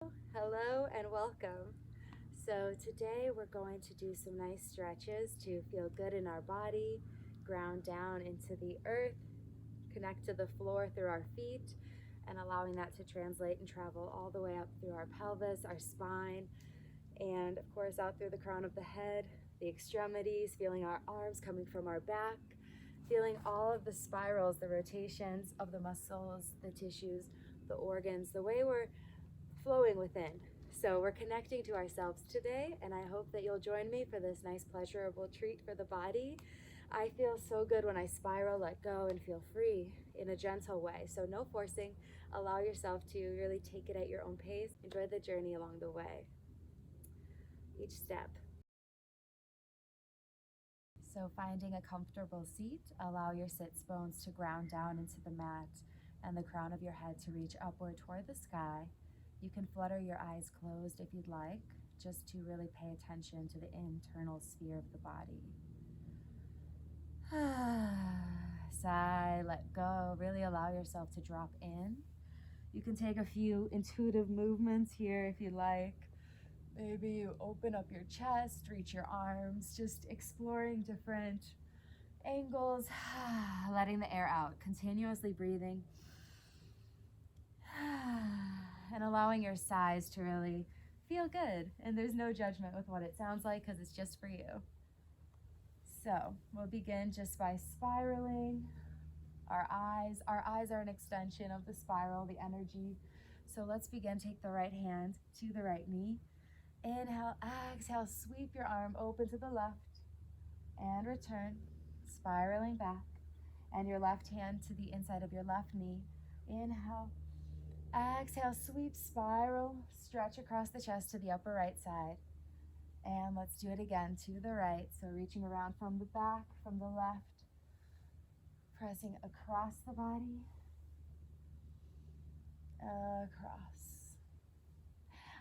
Hello and welcome. So, today we're going to do some nice stretches to feel good in our body, ground down into the earth, connect to the floor through our feet, and allowing that to translate and travel all the way up through our pelvis, our spine, and of course out through the crown of the head, the extremities, feeling our arms coming from our back, feeling all of the spirals, the rotations of the muscles, the tissues, the organs, the way we're flowing within. So we're connecting to ourselves today, and I hope that you'll join me for this nice, pleasurable treat for the body. I feel so good when I spiral, let go, and feel free in a gentle way. So no forcing. Allow yourself to really take it at your own pace. Enjoy the journey along the way, each step. So finding a comfortable seat, allow your sits bones to ground down into the mat and the crown of your head to reach upward toward the sky. You can flutter your eyes closed if you'd like, just to really pay attention to the internal sphere of the body. Sigh, let go, really allow yourself to drop in. You can take a few intuitive movements here if you like. Maybe you open up your chest, reach your arms, just exploring different angles, letting the air out, continuously breathing, and allowing your sighs to really feel good. And there's no judgment with what it sounds like because it's just for you. So we'll begin just by spiraling our eyes. Our eyes are an extension of the spiral, the energy. So let's begin. Take the right hand to the right knee. Inhale, exhale, sweep your arm open to the left and return, spiraling back. And your left hand to the inside of your left knee. Inhale, exhale, sweep, spiral, stretch across the chest to the upper right side. And let's do it again to the right. So reaching around from the back, from the left, pressing across the body, across.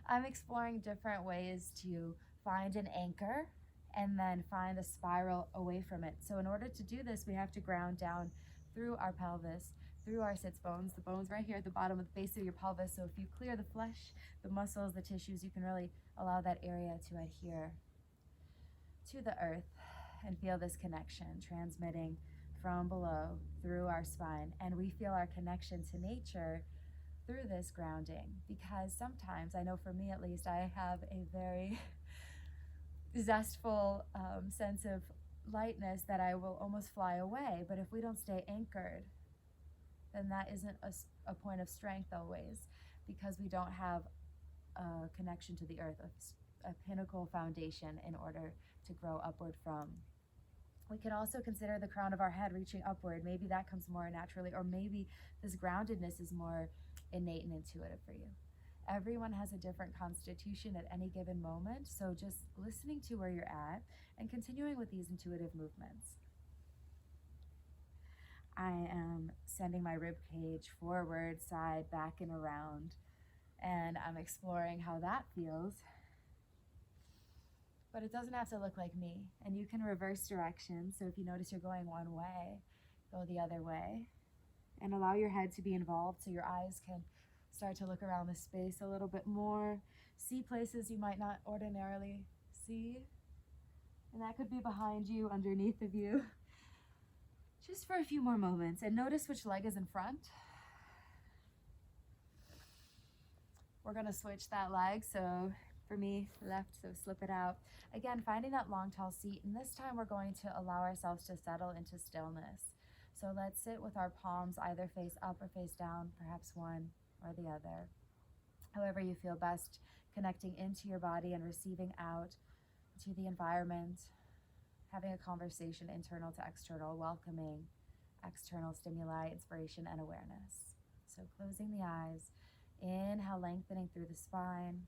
I'm exploring different ways to find an anchor and then find a spiral away from it. So in order to do this, we have to ground down through our pelvis, through our sits bones, the bones right here at the bottom of the base of your pelvis. So if you clear the flesh, the muscles, the tissues, you can really allow that area to adhere to the earth and feel this connection transmitting from below through our spine. And we feel our connection to nature through this grounding, because sometimes, I know for me at least, I have a very zestful sense of lightness that I will almost fly away. But if we don't stay anchored, then that isn't a point of strength always, because we don't have a connection to the earth, a pinnacle foundation in order to grow upward from. We can also consider the crown of our head reaching upward. Maybe that comes more naturally, or maybe this groundedness is more innate and intuitive for you. Everyone has a different constitution at any given moment, so just listening to where you're at and continuing with these intuitive movements. I am sending my rib cage forward, side, back, and around, and I'm exploring how that feels. But it doesn't have to look like me, and you can reverse direction. So if you notice you're going one way, go the other way, and allow your head to be involved so your eyes can start to look around the space a little bit more, see places you might not ordinarily see, and that could be behind you, underneath of you, just for a few more moments. And notice which leg is in front. We're gonna switch that leg, so for me, left, so slip it out. Again, finding that long, tall seat, and this time we're going to allow ourselves to settle into stillness. So let's sit with our palms either face up or face down, perhaps one or the other. However you feel best, connecting into your body and receiving out to the environment, having a conversation internal to external, welcoming external stimuli, inspiration, and awareness. So closing the eyes, inhale, lengthening through the spine.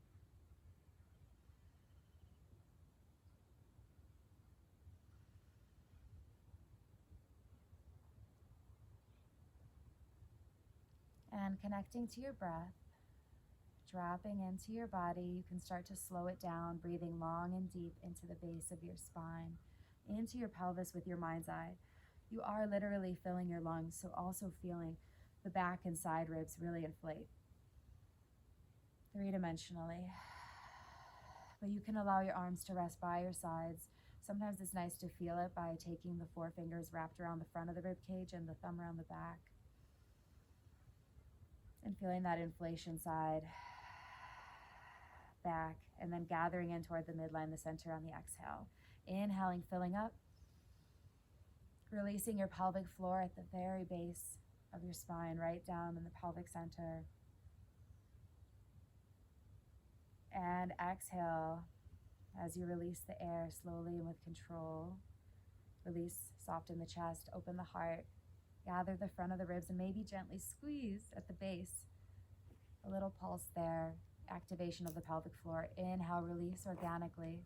And connecting to your breath, dropping into your body. You can start to slow it down, breathing long and deep into the base of your spine, into your pelvis with your mind's eye. You are literally filling your lungs, so also feeling the back and side ribs really inflate. three-dimensionally. But you can allow your arms to rest by your sides. Sometimes it's nice to feel it by taking the four fingers wrapped around the front of the rib cage and the thumb around the back. And feeling that inflation side, back, and then gathering in toward the midline, the center on the exhale. Inhaling, filling up. Releasing your pelvic floor at the very base of your spine, right down in the pelvic center. And exhale as you release the air slowly and with control. Release, soften the chest, open the heart. Gather the front of the ribs and maybe gently squeeze at the base. A little pulse there. Activation of the pelvic floor. Inhale, release organically.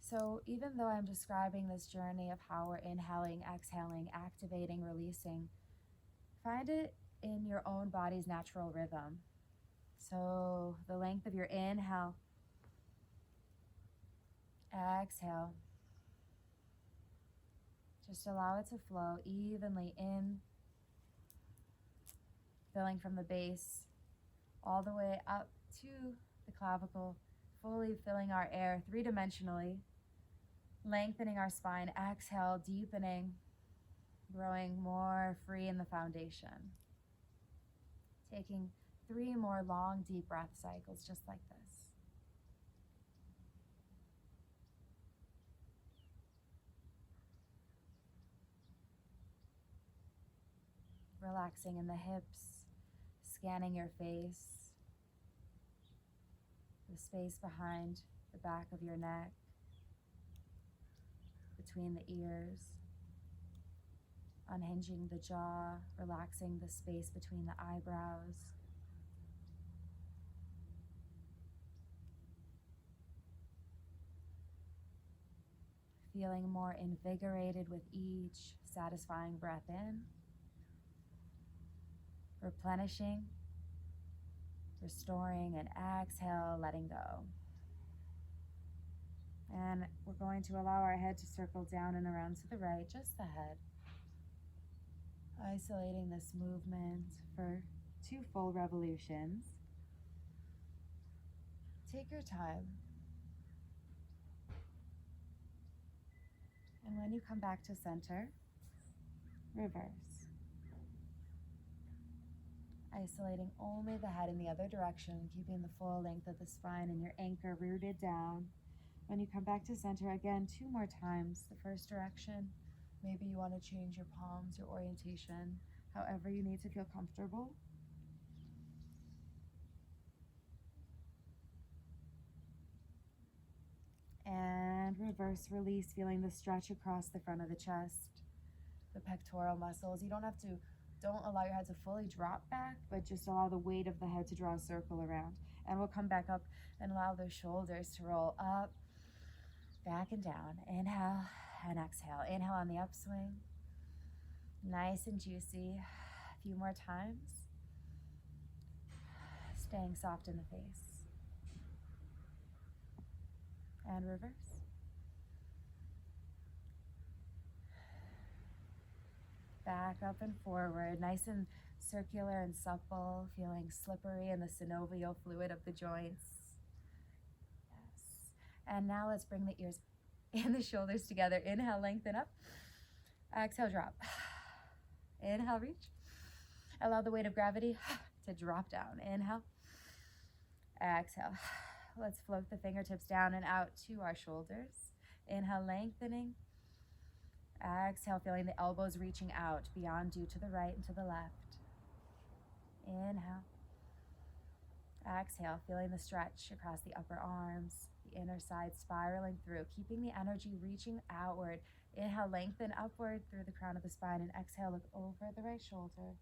So even though I'm describing this journey of how we're inhaling, exhaling, activating, releasing, find it in your own body's natural rhythm. So the length of your inhale, exhale. Just allow it to flow evenly in, filling from the base all the way up to the clavicle, fully filling our air three-dimensionally, lengthening our spine. Exhale, deepening, growing more free in the foundation. Taking 3 more long, deep breath cycles just like this. Relaxing in the hips, scanning your face, the space behind the back of your neck, between the ears, unhinging the jaw, relaxing the space between the eyebrows. Feeling more invigorated with each satisfying breath in. Replenishing, restoring, and exhale, letting go. And we're going to allow our head to circle down and around to the right, just the head. Isolating this movement for 2 full revolutions. Take your time. And when you come back to center, reverse. Isolating only the head in the other direction, keeping the full length of the spine and your anchor rooted down. When you come back to center, again, 2 more times. The first direction, maybe you want to change your palms, your orientation, however you need to feel comfortable. And reverse release, feeling the stretch across the front of the chest, the pectoral muscles. You don't allow your head to fully drop back, but just allow the weight of the head to draw a circle around. And we'll come back up and allow the shoulders to roll up, back and down. Inhale and exhale. Inhale on the upswing. Nice and juicy. A few more times. Staying soft in the face. And reverse. Back up and forward, nice and circular and supple, feeling slippery in the synovial fluid of the joints. Yes. And now let's bring the ears and the shoulders together. Inhale, lengthen up. Exhale, drop. Inhale, reach. Allow the weight of gravity to drop down. Inhale. Exhale. Let's float the fingertips down and out to our shoulders. Inhale, lengthening. Exhale, feeling the elbows reaching out beyond you to the right and to the left. Inhale. Exhale, feeling the stretch across the upper arms, the inner side spiraling through, keeping the energy reaching outward. Inhale, lengthen upward through the crown of the spine, and exhale, look over the right shoulder.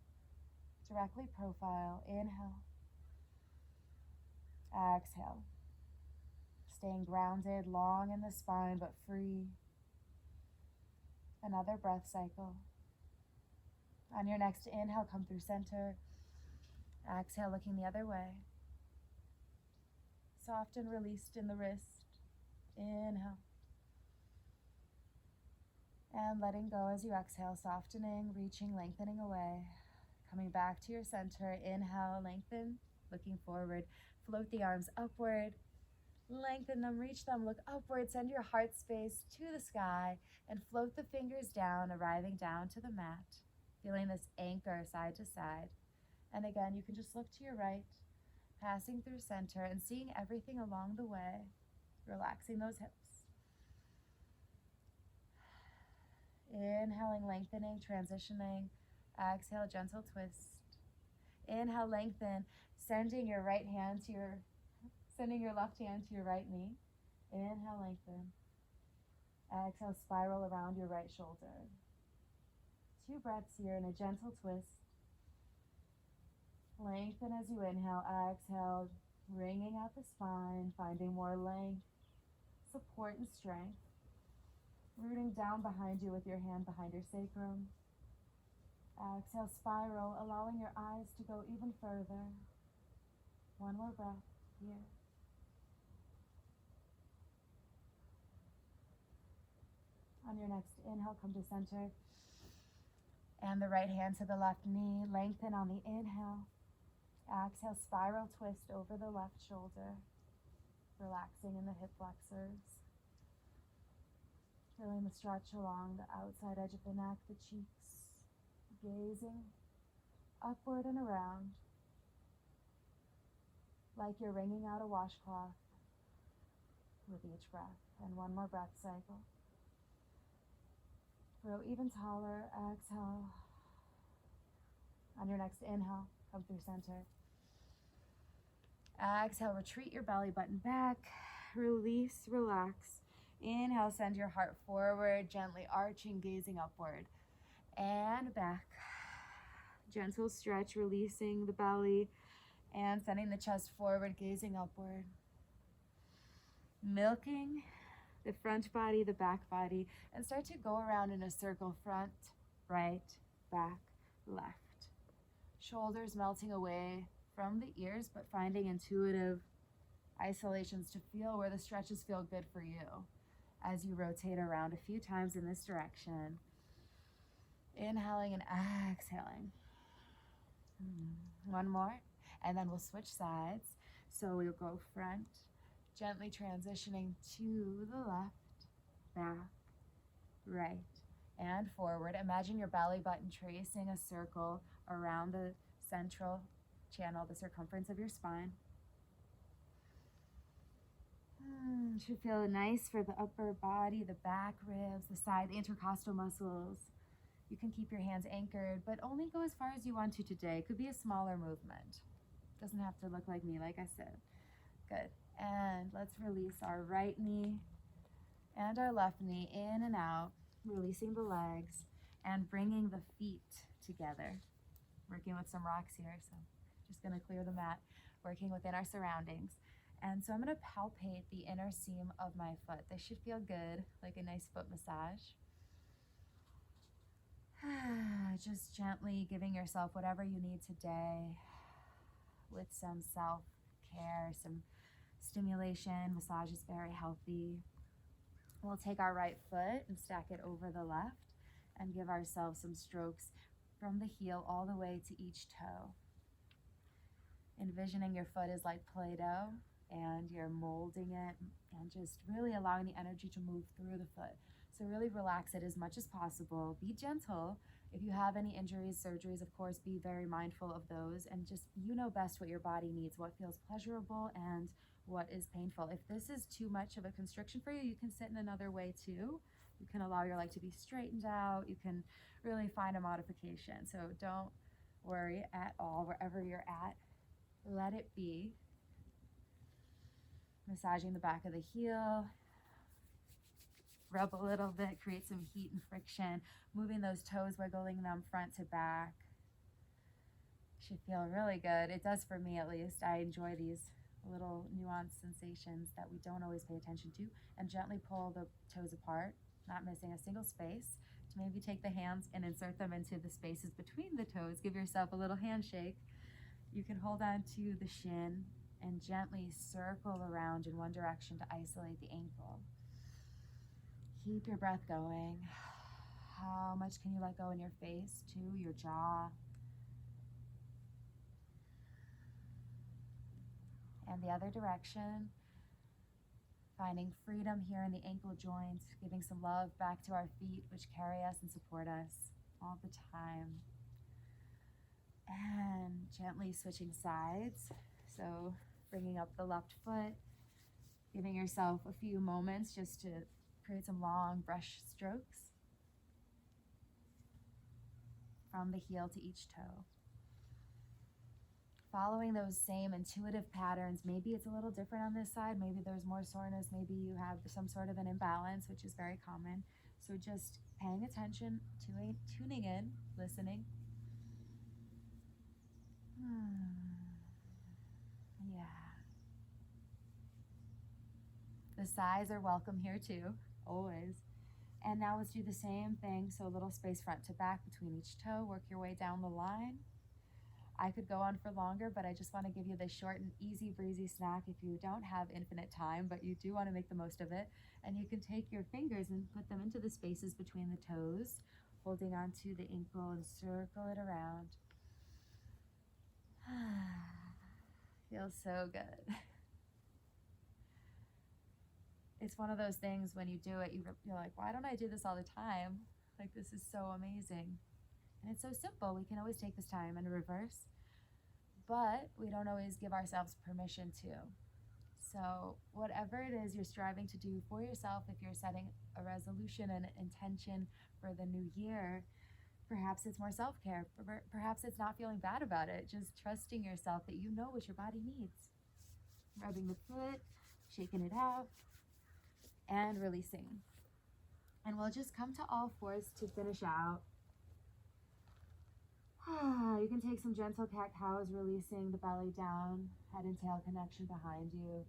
Directly profile. Inhale. Exhale. Staying grounded, long in the spine, but free. Another breath cycle. On your next inhale, come through center. Exhale, looking the other way. Soft and released in the wrist. Inhale. And letting go as you exhale, softening, reaching, lengthening away. Coming back to your center. Inhale, lengthen. looking forward. Float the arms upward, lengthen them, reach them, look upward, send your heart space to the sky, and float the fingers down, arriving down to the mat, feeling this anchor side to side. And again, you can just look to your right, passing through center and seeing everything along the way, relaxing those hips. Inhaling, lengthening, transitioning. Exhale, gentle twist. Inhale, lengthen, sending your left hand to your right knee. Inhale, lengthen. Exhale, spiral around your right shoulder. 2 breaths here in a gentle twist. Lengthen as you inhale. Exhale, wringing out the spine, finding more length, support, and strength. Rooting down behind you with your hand behind your sacrum. Exhale, spiral, allowing your eyes to go even further. 1 more breath here. On your next inhale, come to center. And the right hand to the left knee. Lengthen on the inhale. Exhale, spiral twist over the left shoulder. Relaxing in the hip flexors. Feeling the stretch along the outside edge of the neck, the cheeks. Gazing upward and around, like you're wringing out a washcloth with each breath. And 1 more breath cycle. Grow even taller. Exhale. On your next inhale, come through center. Exhale, retreat your belly button back. Release, relax. Inhale, send your heart forward, gently arching, gazing upward. And back. Gentle stretch, releasing the belly and sending the chest forward, gazing upward. Milking the front body, the back body, and start to go around in a circle, front, right, back, left. Shoulders melting away from the ears, but finding intuitive isolations to feel where the stretches feel good for you as you rotate around a few times in this direction. Inhaling and exhaling. 1 more, and then we'll switch sides. So we'll go front, gently transitioning to the left, back, right, and forward. Imagine your belly button tracing a circle around the central channel, the circumference of your spine. Should feel nice for the upper body, the back ribs, the side, the intercostal muscles. You can keep your hands anchored, but only go as far as you want to today. It could be a smaller movement. Doesn't have to look like me, like I said. Good. And let's release our right knee and our left knee in and out, releasing the legs and bringing the feet together. Working with some rocks here, so just gonna clear the mat, working within our surroundings. And so I'm gonna palpate the inner seam of my foot. This should feel good, like a nice foot massage. Just gently giving yourself whatever you need today with some self-care, some stimulation. Massage is very healthy. We'll take our right foot and stack it over the left and give ourselves some strokes from the heel all the way to each toe. Envisioning your foot is like Play-Doh and you're molding it and just really allowing the energy to move through the foot. So really relax it as much as possible. Be gentle. If you have any injuries, surgeries, of course, be very mindful of those and just, you know best what your body needs, what feels pleasurable and what is painful. If this is too much of a constriction for you, you can sit in another way too. You can allow your leg to be straightened out. You can really find a modification. So don't worry at all wherever you're at. Let it be. Massaging the back of the heel. Rub a little bit, create some heat and friction. Moving those toes, wiggling them front to back. Should feel really good. It does for me at least. I enjoy these little nuanced sensations that we don't always pay attention to. And gently pull the toes apart, not missing a single space. To maybe take the hands and insert them into the spaces between the toes. Give yourself a little handshake. You can hold on to the shin and gently circle around in one direction to isolate the ankle. Keep your breath going. How much can you let go in your face, too, your jaw? and the other direction. Finding freedom here in the ankle joint, giving some love back to our feet, which carry us and support us all the time. And gently switching sides. So bringing up the left foot, giving yourself a few moments just to create some long brush strokes from the heel to each toe. Following those same intuitive patterns. Maybe it's a little different on this side. Maybe there's more soreness. Maybe you have some sort of an imbalance, which is very common. So just paying attention, tuning in, listening. Yeah. The sighs are welcome here too, always. And now let's do the same thing. So a little space front to back between each toe. Work your way down the line. I could go on for longer, but I just want to give you this short and easy breezy snack if you don't have infinite time, but you do want to make the most of it. And you can take your fingers and put them into the spaces between the toes, holding onto the ankle and circle it around. Feels so good. It's one of those things when you do it, you're like, why don't I do this all the time? Like, this is so amazing. And it's so simple. We can always take this time and reverse, but we don't always give ourselves permission to. So whatever it is you're striving to do for yourself, if you're setting a resolution and intention for the new year, perhaps it's more self-care. Perhaps it's not feeling bad about it. Just trusting yourself that you know what your body needs. Rubbing the foot, shaking it out, and releasing. And we'll just come to all fours to finish out. You can take some gentle cat-cows, releasing the belly down, head and tail connection behind you.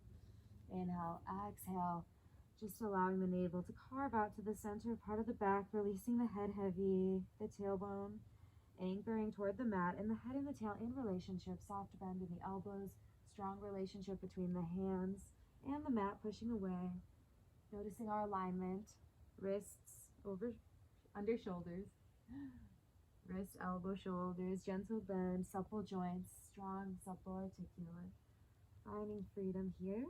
Inhale, exhale, just allowing the navel to carve out to the center part of the back, releasing the head heavy, the tailbone anchoring toward the mat, and the head and the tail in relationship, soft bend in the elbows, strong relationship between the hands and the mat pushing away. Noticing our alignment, wrists under shoulders. Wrist, elbow, shoulders, gentle bend, supple joints, strong, supple, articulate. Finding freedom here.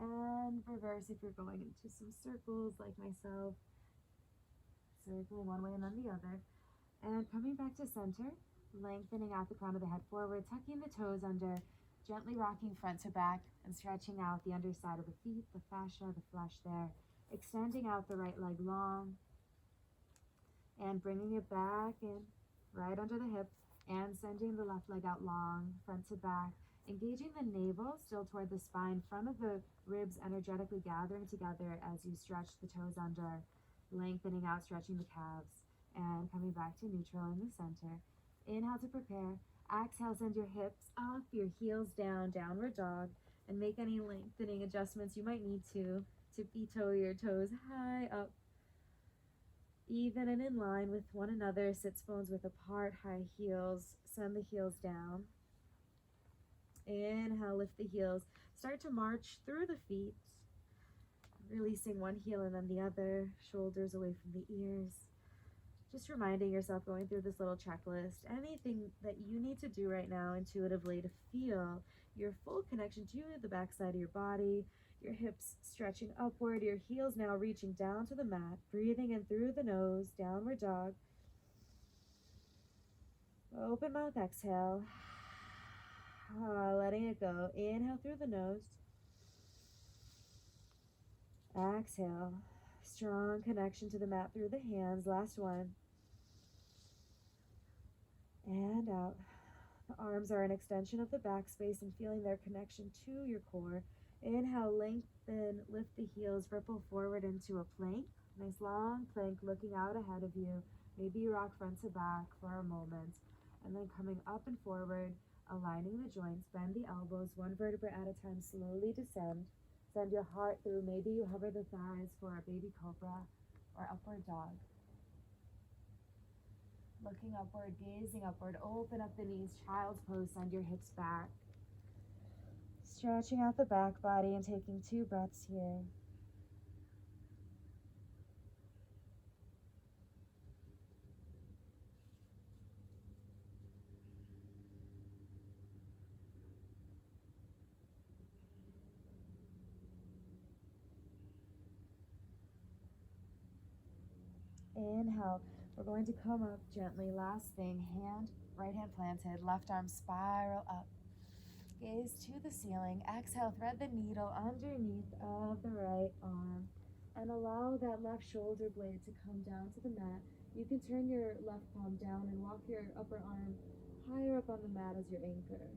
And reverse if you're going into some circles like myself. Circling one way and then the other. And coming back to center, lengthening out the crown of the head forward, tucking the toes under, gently rocking front to back and stretching out the underside of the feet, the fascia, the flesh there. Extending out the right leg long and bringing it back in. Right under the hip, and sending the left leg out long, front to back, engaging the navel still toward the spine, front of the ribs energetically gathering together as you stretch the toes under, lengthening out, stretching the calves, and coming back to neutral in the center. Inhale to prepare. Exhale, send your hips up, your heels down, downward dog, and make any lengthening adjustments you might need to tippy-toe your toes high up. Even and in line with one another, sits bones width apart, high heels, send the heels down. Inhale, lift the heels. Start to march through the feet, releasing one heel and then the other, shoulders away from the ears. Just reminding yourself, going through this little checklist, anything that you need to do right now intuitively to feel your full connection to the backside of your body, your hips stretching upward, your heels now reaching down to the mat, breathing in through the nose, downward dog. Open mouth, exhale. Letting it go. Inhale through the nose. Exhale. Strong connection to the mat through the hands. Last one. And out. The arms are an extension of the back space and feeling their connection to your core. Inhale, lengthen, lift the heels, ripple forward into a plank. Nice long plank looking out ahead of you. Maybe you rock front to back for a moment. And then coming up and forward, aligning the joints, bend the elbows, one vertebra at a time, slowly descend. Send your heart through. Maybe you hover the thighs for a baby cobra or upward dog. Looking upward, gazing upward, open up the knees, child's pose, send your hips back. Stretching out the back body and taking 2 breaths here. inhale, we're going to come up gently. Last thing, right hand planted, left arm spiral up. Gaze to the ceiling. Exhale, thread the needle underneath of the right arm and allow that left shoulder blade to come down to the mat. You can turn your left palm down and walk your upper arm higher up on the mat as your anchor.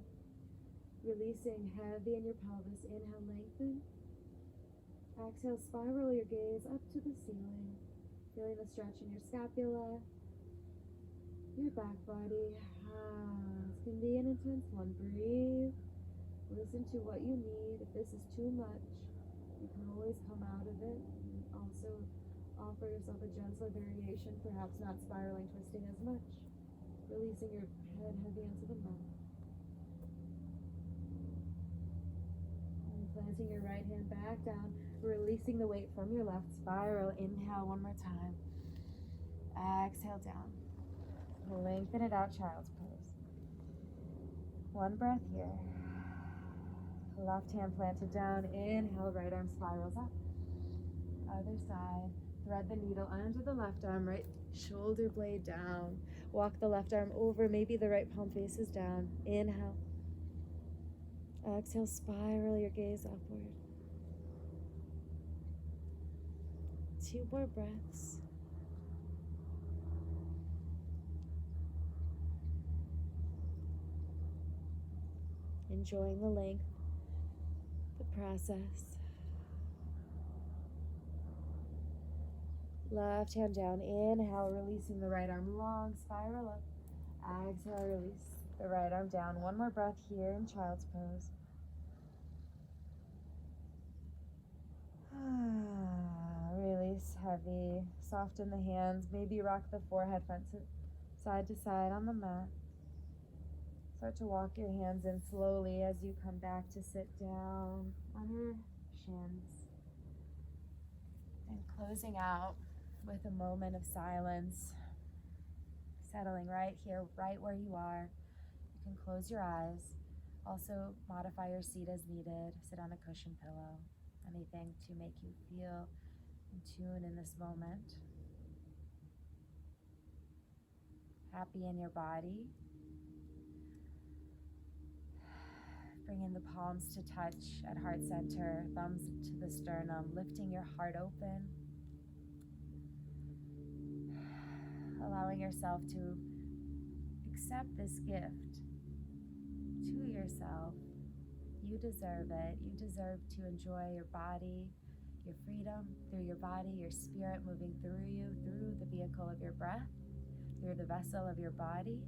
Releasing heavy in your pelvis. Inhale, lengthen. Exhale, spiral your gaze up to the ceiling. Feeling the stretch in your scapula, your back body. This can be an intense one. Breathe. Listen to what you need. If this is too much, you can always come out of it. And also offer yourself a gentler variation, perhaps not spiraling, twisting as much. Releasing your head heavy into the mat. And planting your right hand back down, releasing the weight from your left. Spiral. Inhale one more time. Exhale down. Lengthen it out, child's pose. One breath here. Left hand planted down. Inhale, right arm spirals up. Other side. Thread the needle under the left arm, right shoulder blade down. Walk the left arm over, maybe the right palm faces down. Inhale. Exhale, spiral your gaze upward. 2 more breaths. Enjoying the length, the process. Left hand down. Inhale, releasing the right arm long, spiral up. Exhale, release the right arm down. One more breath here in child's pose. Release heavy. Soften the hands. Maybe rock the forehead side to side on the mat. Start to walk your hands in slowly as you come back to sit down on your shins. And closing out with a moment of silence. Settling right here, right where you are. You can close your eyes. Also modify your seat as needed. Sit on a cushion pillow. Anything to make you feel in tune in this moment. Happy in your body. Bring in the palms to touch at heart center, thumbs to the sternum, lifting your heart open. Allowing yourself to accept this gift to yourself. You deserve it. You deserve to enjoy your body, your freedom through your body, your spirit moving through you, through the vehicle of your breath, through the vessel of your body.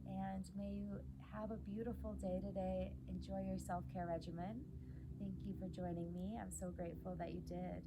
And may you have a beautiful day today. Enjoy your self-care regimen. Thank you for joining me. I'm so grateful that you did.